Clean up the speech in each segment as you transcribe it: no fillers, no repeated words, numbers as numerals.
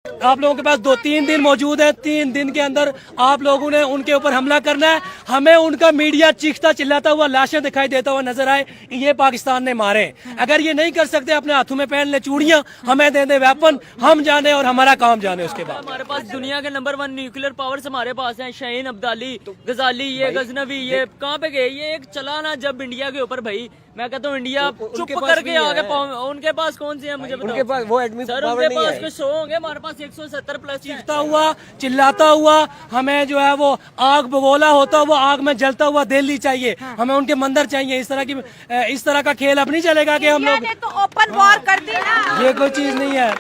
आप लोगों के पास 2-3 दिन मौजूद है। 3 दिन के अंदर आप लोगों ने उनके ऊपर हमला करना है। हमें उनका मीडिया चीखता चिल्लाता हुआ, लाशें दिखाई देता हुआ नजर आए, ये पाकिस्तान ने मारे। अगर ये नहीं कर सकते, अपने हाथों में पहन ले चूड़ियां, हमें दे दे वेपन, हम जाने और हमारा काम जाने। उसके बाद हमारे पास दुनिया के नंबर 1 न्यूक्लियर पावर्स हमारे पास हैं। शाहीन अब्दाली, गजाली, ये गजनवी, ये कहाँ पे गए? ये एक चला ना जब इंडिया के ऊपर भाई, मैं कहता हूँ इंडिया चुप करके आगे। उनके पास कौन सी है मुझे बताओ? उनके पास वो एडमिट सर, उनके पास कुछ 100 होंगे, हमारे पास 170 प्लस। चीखता हुआ चिल्लाता हुआ हमें जो है वो आग बगोला होता हुआ, आग में जलता हुआ दिल्ली चाहिए। हमें उनके मंदिर चाहिए। इस तरह का खेल अब नहीं चलेगा कि हम लोग तो ओपन वॉर कर दी ना। ये कोई चीज नहीं है।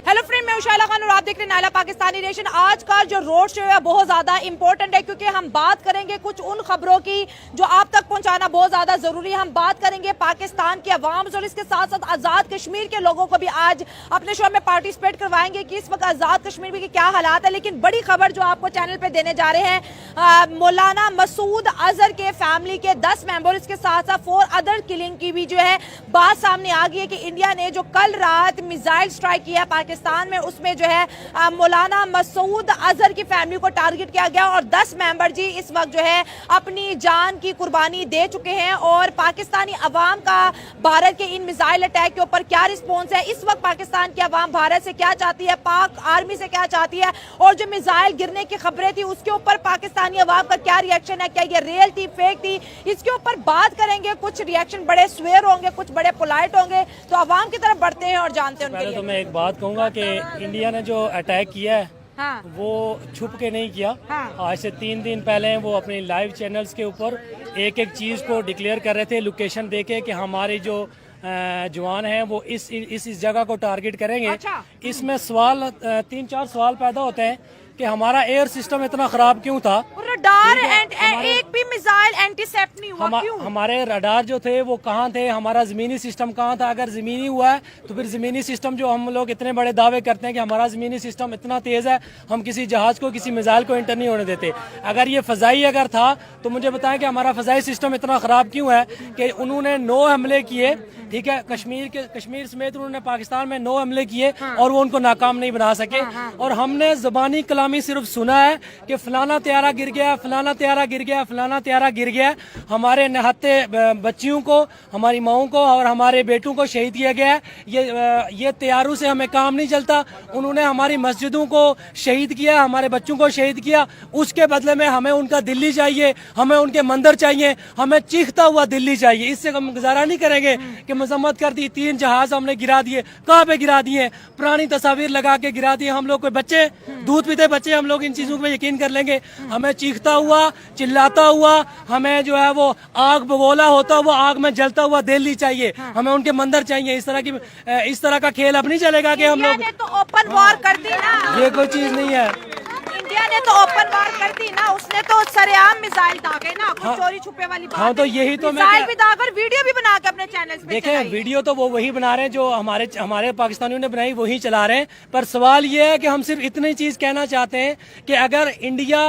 हेलो फ्रेंड, मैं उशाला खान और आप देख रहे हैं नायला पाकिस्तानी नेशन। आज का जो रोड शो है बहुत ज्यादा इंपॉर्टेंट है, क्योंकि हम बात करेंगे कुछ उन खबरों की जो आप तक पहुंचाना बहुत ज्यादा जरूरी है। हम बात करेंगे पाकिस्तान की आवाम और इसके साथ साथ आजाद कश्मीर के लोगों को भी आज अपने शो में पार्टिसिपेट करवाएंगे कि इस वक्त आजाद कश्मीर में क्या हालात है। लेकिन बड़ी खबर जो आपको चैनल पे देने जा रहे हैं, मौलाना मसूद अजहर के फैमिली के 10 मेंबर, इसके साथ साथ 4 अदर किलिंग की भी जो है बात सामने आ गई है कि इंडिया ने जो कल रात मिसाइल स्ट्राइक किया पाकिस्तान में, उसमें जो है मौलाना मसूद अजहर की फैमिली को टारगेट किया गया और 10 मेंबर जी इस वक्त जो है अपनी जान की कुर्बानी दे चुके हैं। और पाकिस्तानी अवाम का भारत के इन मिसाइल अटैक के ऊपर क्या रिस्पॉन्स है, इस वक्त पाकिस्तान की अवाम भारत से क्या चाहती है, पाक आर्मी से क्या चाहती है, और जो मिसाइल गिरने की खबरें थी उसके ऊपर पाकिस्तानी अवाम का क्या रिएक्शन है, क्या ये रियल थी, फेक थी, इसके ऊपर बात करेंगे। कुछ रिएक्शन बड़े स्वेयर होंगे, कुछ बड़े पोलाइट होंगे। तो अवाम की तरफ बढ़ते हैं और जानते हैं पहले तो मैं एक बात कहूंगा कि इंडिया ने जो अटैक किया है, हाँ। वो छुप के नहीं किया। हाँ। आज से 3 दिन पहले वो अपने लाइव चैनल्स के ऊपर एक एक चीज को डिक्लेयर कर रहे थे, लोकेशन देके कि हमारे जो जवान हैं वो इस जगह को टारगेट करेंगे। अच्छा। इसमें सवाल 3-4 सवाल पैदा होते हैं कि हमारा एयर सिस्टम इतना खराब क्यों था। रडार एक भी मिसाइल एंटीसेप्ट नहीं हुआ, क्यों? हमारे रडार जो थे वो कहाँ थे, हमारा जमीनी सिस्टम कहाँ था? अगर जमीनी हुआ है तो फिर जमीनी सिस्टम जो हम लोग इतने बड़े दावे करते हैं कि हमारा जमीनी सिस्टम इतना तेज है, हम किसी जहाज को, किसी मिसाइल को एंटर नहीं होने देते। अगर ये फजाई अगर था तो मुझे बताएं कि हमारा फजाई सिस्टम इतना खराब क्यों है कि उन्होंने 9 हमले किए, ठीक है, कश्मीर समेत उन्होंने पाकिस्तान में 9 हमले किए और वो उनको नाकाम नहीं बना सके। और हमने जबानी कलामी सिर्फ सुना है कि फलाना त्यारा गिर गया, फलाना त्यारा गिर गया, फलाना त्यारा गिर गया। हमारे निहत्ते बच्चियों को, हमारी माओं को और हमारे बेटों को शहीद किया गया है। ये त्यारों से हमें काम नहीं चलता। उन्होंने हमारी मस्जिदों को शहीद किया, हमारे बच्चों को शहीद किया। उसके बदले में हमें उनका दिल्ली चाहिए, हमें उनके मंदिर चाहिए, हमें चीखता हुआ दिल्ली चाहिए। इससे हम गुजारा नहीं करेंगे कि मजम्मत कर दी, 3 जहाज हमने गिरा दिए। कहाँ पे गिरा दिए? पुरानी तस्वीर लगा के गिरा दिए। हम लोग कोई बच्चे, दूध पीते बच्चे, हम लोग इन चीजों पे यकीन कर लेंगे? हमें चीखता हुआ चिल्लाता हुआ, हमें जो है वो आग बगोला होता हुआ, आग में जलता हुआ दिल्ली चाहिए। हमें उनके मंदिर चाहिए। इस तरह का खेल अब नहीं चलेगा कि हम लोग तो ओपन वॉर कर दी ना। ये कोई चीज नहीं है। इंडिया ने तो ओपन वॉर कर दी ना, उसने तो सरेआम मिसाइल दागे ना, कुछ चोरी छुपे वाली बात। हाँ, तो यही तो मैं मिसाइल भी दाग और वीडियो भी बना के अपने चैनल्स पे देखें। वीडियो तो वो वही बना रहे हैं जो हमारे पाकिस्तानियों ने बनाई, वही चला रहे हैं। पर सवाल ये है कि हम सिर्फ इतनी चीज कहना चाहते हैं कि अगर इंडिया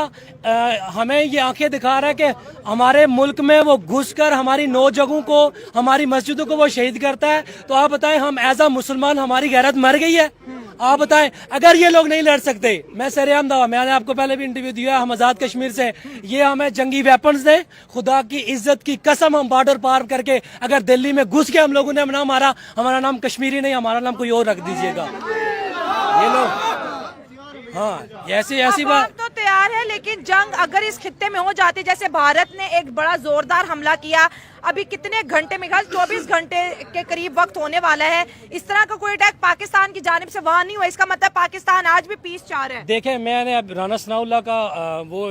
हमें ये आंखें दिखा रहा है कि हमारे मुल्क में वो घुसकर हमारी 9 जगहों को, हमारी मस्जिदों को वो शहीद करता है, तो आप बताएं हम एज अ मुसलमान हमारी गैरत मर गई है? आप बताएं, अगर ये लोग नहीं लड़ सकते, मैं सरेआम दावा, मैंने आपको पहले भी इंटरव्यू दिया, हम आजाद कश्मीर से, ये हमें जंगी वेपन्स दें, खुदा की इज्जत की कसम, हम बॉर्डर पार करके अगर दिल्ली में घुस के हम लोगों ने ना मारा, हमारा नाम कश्मीरी नहीं, हमारा नाम कोई और रख दीजिएगा। ये लोग हाँ, ऐसी बात तो तैयार है, लेकिन जंग अगर इस खित्ते में हो जाती, जैसे भारत ने एक बड़ा जोरदार हमला किया, अभी कितने घंटे में, 24 घंटे के करीब वक्त होने वाला है, इस तरह का कोई अटैक पाकिस्तान की जानिब से वहां नहीं हुआ, इसका मतलब पाकिस्तान आज भी पीस चाह रहा है। देखें, मैंने अब राना सनाउल्लाह का वो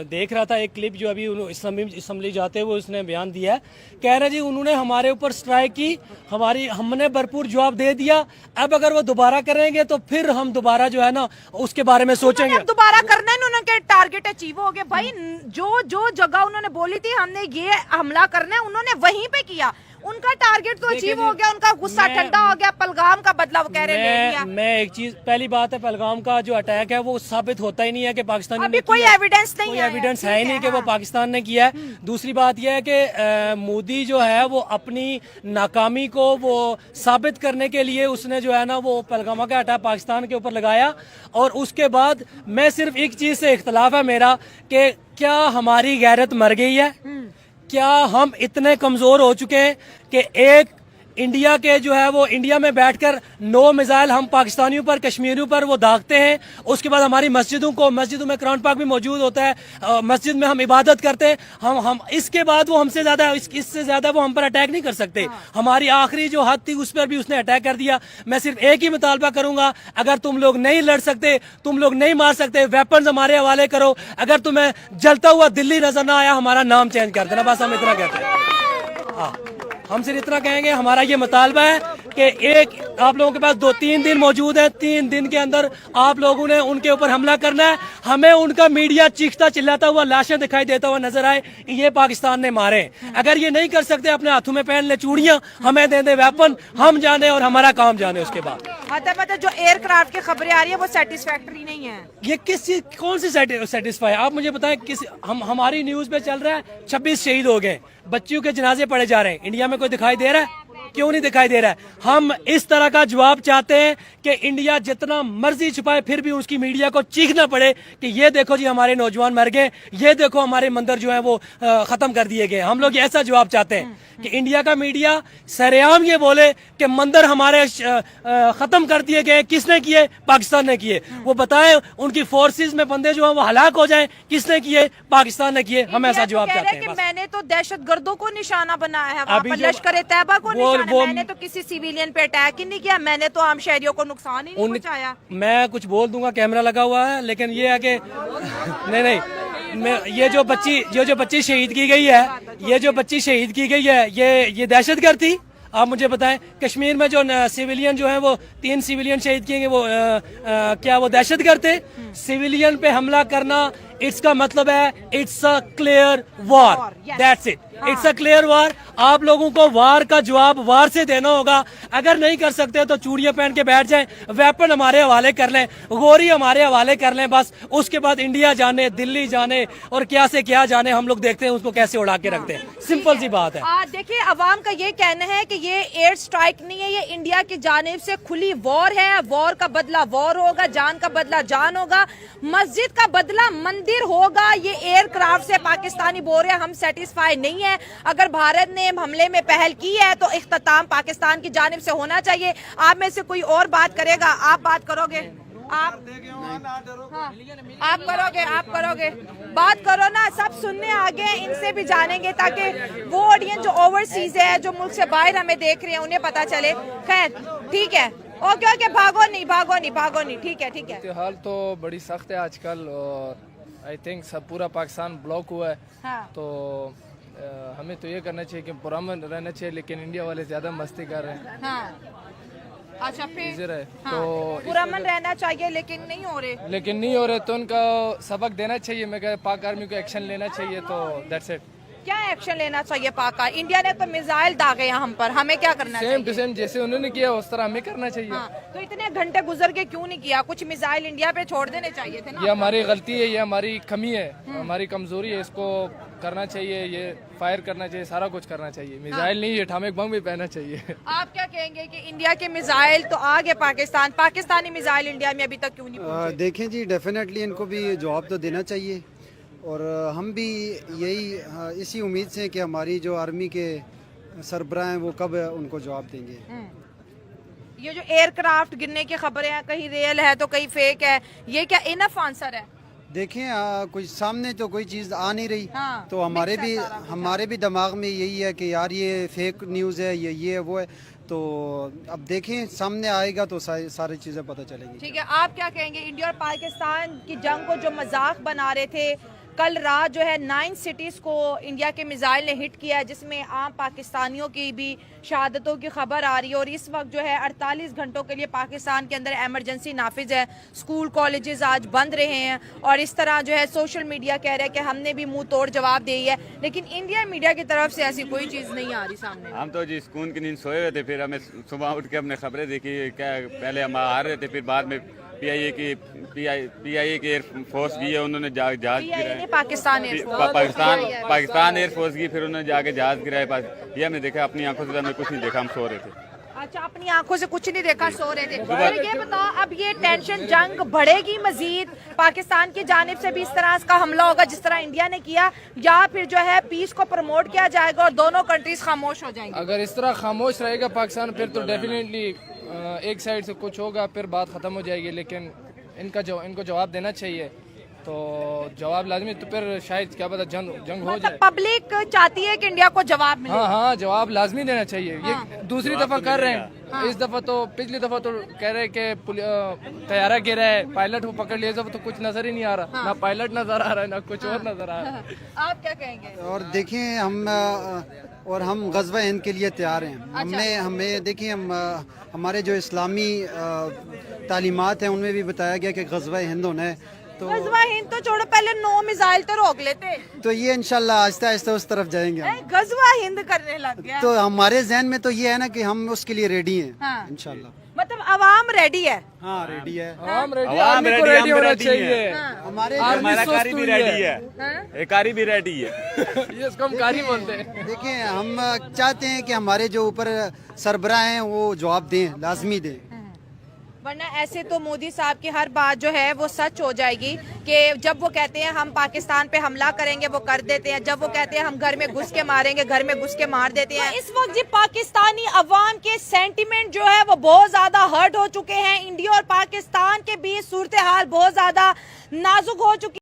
देख रहा था एक क्लिप जो अभी असम्बली जाते हुए उसने बयान दिया है, कह रहे जी उन्होंने हमारे ऊपर स्ट्राइक की, हमने भरपूर जवाब दे दिया, अब अगर वो दोबारा करेंगे तो फिर हम दोबारा जो है ना उसके बारे में सोचेंगे। दोबारा करना है, उन्होंने टारगेट अचीव हो गया भाई। जो जगह उन्होंने बोली थी हमने ये हमला करना है, उन्होंने वहीं पे किया। उनका टारगेट तो अचीव हो गया, उनका गुस्सा ठंडा हो गया, पहलगाम का बदला वो कह रहे ले लिया। मैं एक चीज, पहली बात है पहलगाम का जो अटैक है वो साबित होता ही नहीं है कि पाकिस्तान अभी कोई एविडेंस नहीं है, कोई एविडेंस है ही नहीं कि वो पाकिस्तान ने किया है। दूसरी बात यह है कि मोदी जो है वो अपनी नाकामी को वो साबित करने के लिए उसने जो है ना वो पहलगाम का अटैक पाकिस्तान के ऊपर लगाया। और उसके बाद मैं सिर्फ एक चीज से इख्तलाफ है मेरा कि क्या हमारी गैरत मर गई है, क्या हम इतने कमजोर हो चुके हैं कि एक इंडिया के जो है वो इंडिया में बैठकर 9 मिसाइल हम पाकिस्तानियों पर, कश्मीरियों पर वो दागते हैं। उसके बाद हमारी मस्जिदों में कुरान पाक भी मौजूद होता है, मस्जिद में हम इबादत करते हैं। हम इसके बाद वो हमसे ज्यादा इससे ज्यादा वो हम पर अटैक नहीं कर सकते। हमारी आखिरी जो हद थी उस पर भी उसने अटैक कर दिया। मैं सिर्फ एक ही मुतालबा करूंगा, अगर तुम लोग नहीं लड़ सकते, तुम लोग नहीं मार सकते, वेपन्स हमारे हवाले करो। अगर तुम्हें जलता हुआ दिल्ली नजर ना आया, हमारा नाम चेंज कर देना, बस हम इतना कहते हैं। हाँ, हम सिर्फ इतना कहेंगे, हमारा ये मुतालबा है कि एक आप लोगों के पास 2-3 दिन मौजूद है, 3 दिन के अंदर आप लोगों ने उनके ऊपर हमला करना है। हमें उनका मीडिया चीखता चिल्लाता हुआ, लाशें दिखाई देता हुआ नजर आए कि ये पाकिस्तान ने मारे। अगर ये नहीं कर सकते, अपने हाथों में पहन ले चूड़ियां, हमें दे दे वेपन, हम जाने और हमारा काम जाने। उसके बाद मतलब जो एयरक्राफ्ट की खबरें आ रही है वो सेटिस्फैक्टरी नहीं है। ये किस चीज, कौन सी सेटिस्फाई? आप मुझे बताएं, किस हमारी न्यूज पे चल रहा है 26 शहीद हो गए, बच्चियों के जनाजे पड़े जा रहे हैं। इंडिया में कोई दिखाई दे रहा है? क्यों नहीं दिखाई दे रहा है? हम इस तरह का जवाब चाहते हैं कि इंडिया जितना मर्जी छुपाए फिर भी उसकी मीडिया को चीखना पड़े कि ये देखो जी हमारे नौजवान मर गए, ये देखो हमारे मंदिर जो है वो खत्म कर दिए गए। हम लोग ऐसा जवाब चाहते हैं कि इंडिया का मीडिया सरेआम ये बोले कि मंदिर हमारे खत्म कर दिए गए। किसने किए? पाकिस्तान ने किए। वो बताएं, उनकी फोर्सेस में बंदे जो है वो हलाक हो जाएं, किसने किए? पाकिस्तान ने किए। हम ऐसा जवाब चाहते हैं। मैंने तो दहशतगर्दों को निशाना बनाया है, वहाँ पर लश्कर तैयबा को निशाना, मैंने तो किसी सिविलियन पे अटैक ही नहीं किया, मैंने तो आम शहरियों को नुकसान ही नहीं पहुंचाया। मैं कुछ बोल दूंगा, कैमरा लगा हुआ है, लेकिन ये है कि नहीं, मैं ये जो बच्ची शहीद की गई है, ये जो बच्ची शहीद की गई है, ये दहशतगर्द थी। आप मुझे बताएं, कश्मीर में जो सिविलियन जो है वो 3 सिविलियन शहीद किए गए, वो क्या वो दहशतगर्द थे? सिविलियन पे हमला करना, इसका मतलब है it's a clear war, that's it, it's a clear war. आप लोगों को वार का जवाब वार से देना होगा। अगर नहीं कर सकते तो चूड़ियां पहन के बैठ जाएं, वेपन हमारे हवाले कर लें, गोरी हमारे हवाले कर लें, बस। उसके बाद इंडिया जाने, दिल्ली जाने और क्या से क्या जाने, हम लोग देखते हैं उसको कैसे उड़ा के रखते हैं। सिंपल सी बात है। देखिए, अवाम का ये कहना है कि ये एयर स्ट्राइक नहीं है, ये इंडिया की जानिब से खुली वॉर है। वॉर का बदला वॉर होगा, जान का बदला जान होगा, मस्जिद का बदला मंदिर होगा। ये एयरक्राफ्ट से पाकिस्तानी बोल रहे हैं हम सेटिस्फाई नहीं है। अगर भारत ने हमले में पहल की है तो इख्तिताम पाकिस्तान की जानिब से होना चाहिए। आप में से कोई और बात करेगा? आप बात करोगे? आप करोगे बात करो ना, सब सुनने आ गए, इनसे भी जानेंगे ताकि वो ऑडियंस जो ओवरसीज है, जो मुल्क से बाहर हमें देख रहे हैं, उन्हें पता चले। खैर ठीक है, ओके, भागो नहीं, ठीक है। हाल तो बड़ी सख्त है आजकल और आई थिंक सब पूरा पाकिस्तान ब्लॉक हुआ है। हाँ। तो हमें तो ये करना चाहिए कि पुरअमन रहना चाहिए, लेकिन इंडिया वाले ज्यादा मस्ती कर रहे हैं। हाँ। अच्छा, फिर हाँ, तो पुरअमन रहना चाहिए लेकिन नहीं हो रहे तो उनका सबक देना चाहिए। मैं कह पाक आर्मी को एक्शन लेना चाहिए। तो दैट्स इट। क्या एक्शन लेना चाहिए? पाक इंडिया ने तो मिसाइल दागे हैं हम पर, हमें क्या करना चाहिए? सेम टू सेम जैसे उन्होंने किया उस तरह हमें करना चाहिए। हाँ, तो इतने घंटे गुजर के क्यों नहीं किया? कुछ मिसाइल इंडिया पे छोड़ देने चाहिए थे ना। ये हमारी गलती है, ये हमारी कमी है, हमारी कमजोरी है। इसको करना चाहिए, ये फायर करना चाहिए, सारा कुछ करना चाहिए। मिसाइल नहीं, एटॉमिक बम भी पहनना चाहिए। आप क्या कहेंगे कि इंडिया के मिसाइल तो आ गए पाकिस्तानी मिसाइल इंडिया में अभी तक क्यों नहीं पहुंचे? देखें जी, डेफिनेटली इनको भी जवाब तो देना चाहिए और हम भी यही इसी उम्मीद से कि हमारी जो आर्मी के सरबराह हैं वो कब उनको जवाब देंगे। ये जो एयरक्राफ्ट गिरने की खबरें हैं, कहीं रियल है तो कहीं फेक है, ये क्या इनफ आंसर है? देखें, कुछ सामने तो कोई चीज़ आ नहीं रही। हाँ, तो हमारे भी दिमाग में यही है कि यार ये फेक न्यूज़ है, ये वो है। तो अब देखें, सामने आएगा तो सारी चीज़ें पता चलेंगी। ठीक है, आप क्या कहेंगे? इंडिया और पाकिस्तान की जंग को जो मजाक बना रहे थे, कल रात जो है 9 सिटीज़ को इंडिया के मिसाइल ने हिट किया है, जिसमें आम पाकिस्तानियों की भी शहादतों की खबर आ रही है। और इस वक्त जो है 48 घंटों के लिए पाकिस्तान के अंदर एमरजेंसी नाफिज है, स्कूल कॉलेजेस आज बंद रहे हैं और इस तरह जो है सोशल मीडिया कह रहा है कि हमने भी मुंह तोड़ जवाब दी है, लेकिन इंडिया मीडिया की तरफ से ऐसी कोई चीज़ नहीं आ रही सामने। हम तो जी सुकून की नींद सोए हुए थे, फिर हमें सुबह उठ के हमने खबरें देखी, क्या पहले हम आ रहे थे, फिर बाद में पीआईए की एयरफोर्स की है, उन्होंने जहाज गिराया। पाकिस्तान एयरफोर्स की, फिर उन्होंने जाके जहाज गिराया। ये हमने देखा, अपनी आंखों से हमने कुछ नहीं देखा, हम सो रहे थे। अच्छा, अपनी आंखों से कुछ नहीं देखा, सो रहे थे। और ये बताओ, अब ये टेंशन जंग बढ़ेगी मजीद, पाकिस्तान की जानिब से भी इस तरह का हमला होगा जिस तरह इंडिया ने किया, या फिर जो है पीस को प्रमोट किया जाएगा और दोनों कंट्रीज खामोश हो जाएंगी? अगर इस तरह खामोश रहेगा पाकिस्तान, फिर तो डेफिनेटली एक साइड से कुछ होगा, फिर बात ख़त्म हो जाएगी। लेकिन इनको जवाब देना चाहिए, तो जवाब लाजमी, तो फिर शायद क्या पता जंग हो जाए। पब्लिक चाहती है कि इंडिया को जवाब मिले। हाँ, जवाब लाजमी देना चाहिए। ये दूसरी दफा कर रहे हैं। इस दफा तो, पिछली दफा तो कह रहे कि तैयारा गिरा है, पायलट वो पकड़ लिया, तो कुछ नजर ही नहीं आ रहा, ना पायलट नजर आ रहा है, ना कुछ और नजर आ रहा है। आप क्या कहेंगे? और देखिए, हम गज़वा हिंद के लिए तैयार हैं। हमें देखिए, हमारे जो इस्लामी तालीमात हैं उनमें भी बताया गया कि गज़वा हिंद होना है। तो गज़वा हिंद तो छोड़ो, पहले 9 मिसाइल तो रोक लेते, तो ये इंशाल्लाह आहिस्ता आहिस्ता उस तरफ जाएंगे हम। गज़वा हिंद करने लग गया। तो हमारे जहन में तो ये है ना कि हम उसके लिए रेडी हैं, इंशाल्लाह। मतलब अवाम रेडी है? हाँ, रेडी है। हम रेडी, आर्मी को रेडी होना चाहिए। हमारा कारी भी रेडी है, कारी भी रेडी है। ये इसको हम कारी बोलते हैं। देखिए, हम चाहते हैं कि हमारे जो ऊपर सरबराह हैं वो जवाब दें, लाजमी दें, वरना ऐसे तो मोदी साहब की हर बात जो है वो सच हो जाएगी कि जब वो कहते हैं हम पाकिस्तान पे हमला करेंगे वो कर देते हैं, जब वो कहते हैं हम घर में घुस के मारेंगे घर में घुस के मार देते हैं। इस वक्त जी पाकिस्तानी अवाम के सेंटिमेंट जो है वो बहुत ज्यादा हर्ट हो चुके हैं। इंडिया और पाकिस्तान के बीच सूरत हाल बहुत ज्यादा नाजुक हो चुकी